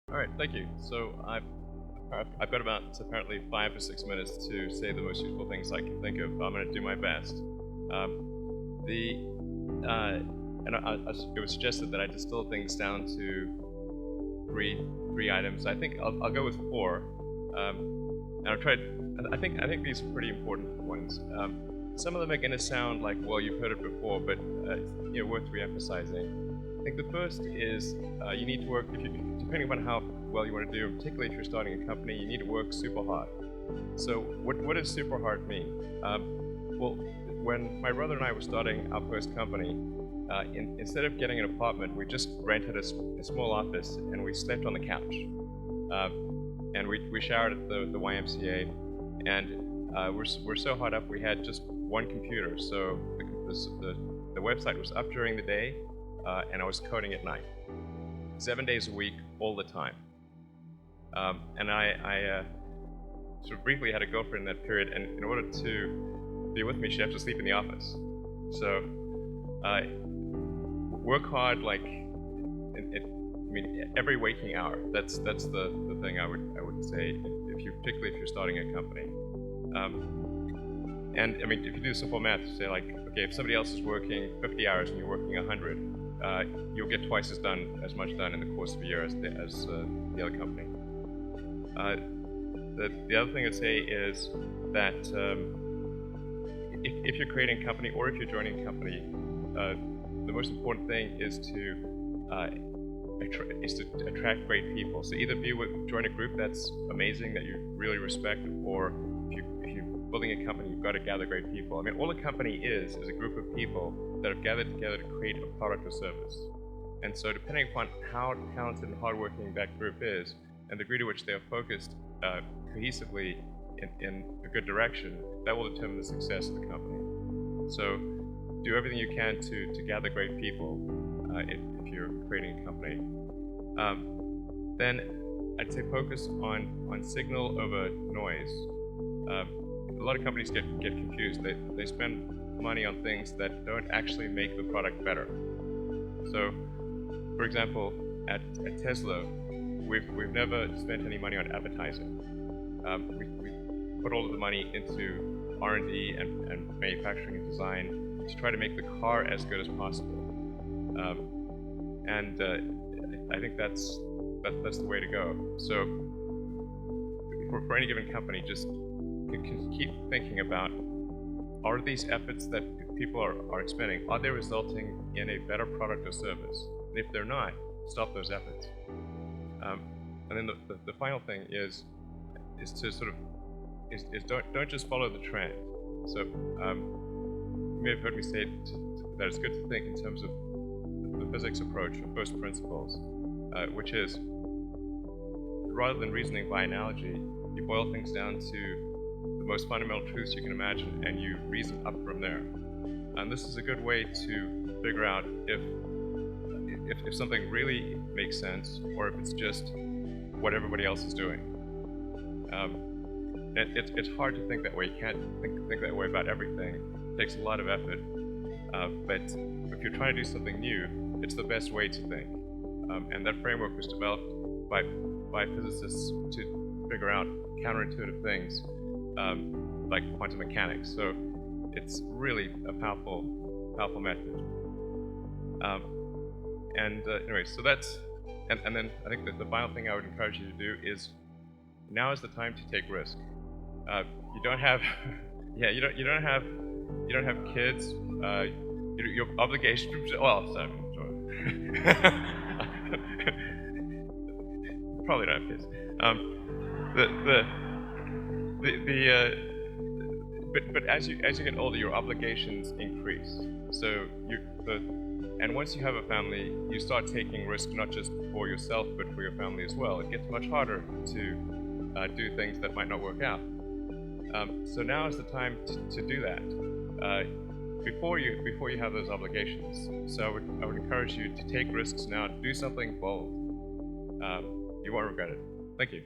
All right, thank you. So I've got about apparently 5 or 6 minutes to say the most useful things I can think of. I'm going to do my best. The and it was suggested that I distill things down to three items. I think I'll go with four. And I've tried. I think these are pretty important ones. Some of them are going to sound like, well, you've heard it before, but worth re-emphasizing. I think the first is you need to work, depending on how well you want to do, particularly if you're starting a company, you need to work super hard. So what does super hard mean? Well, when my brother and I were starting our first company, instead of getting an apartment, we just rented a small office and we slept on the couch. And we showered at the YMCA, and we're so hot up we had just one computer. So the website was up during the day, and I was coding at night, 7 days a week, all the time. And I sort of briefly had a girlfriend in that period, and in order to be with me, she'd have to sleep in the office. So work hard, like every waking hour. That's the thing I would say, particularly if you're starting a company. And I mean, if you do simple math, say like, okay, if somebody else is working 50 hours and you're working 100, you'll get twice as much done in the course of a year as the other company. The other thing I'd say is that if you're creating a company or if you're joining a company, the most important thing is to attract great people. So either join a group that's amazing that you really respect, or if you're building a company, you've got to gather great people. I mean, all a company is a group of people that have gathered together to create a product or service. And so depending upon how talented and hardworking that group is, and the degree to which they are focused cohesively in a good direction, that will determine the success of the company. So do everything you can to gather great people if you're creating a company. Then I'd say focus on signal over noise. A lot of companies get confused. They spend money on things that don't actually make the product better. So, for example, at Tesla, we've never spent any money on advertising. We put all of the money into R&D and manufacturing and design to try to make the car as good as possible. And I think that's the way to go. So for any given company, just keep thinking about, are these efforts that people are expending, are they resulting in a better product or service? And if they're not, stop those efforts. And then the final thing is to sort of don't just follow the trend. So you may have heard me say that it's good to think in terms of the physics approach of first principles, which is, rather than reasoning by analogy, you boil things down to the most fundamental truths you can imagine, and you reason up from there. And this is a good way to figure out if something really makes sense, or if it's just what everybody else is doing. It's hard to think that way. You can't think that way about everything. It takes a lot of effort. But if you're trying to do something new, it's the best way to think. And that framework was developed by physicists to figure out counterintuitive things, like quantum mechanics. So it's really a powerful method. Anyway, so that's, and then I think that the final thing I would encourage you to do is, now is the time to take risk. You don't have, you don't have kids. Your obligation. Well, sorry. Probably don't have kids. But as you get older, your obligations increase. So and once you have a family, you start taking risks not just for yourself but for your family as well. It gets much harder to do things that might not work out. So now is the time to do that before you have those obligations. So I would encourage you to take risks now, to do something bold. You won't regret it. Thank you.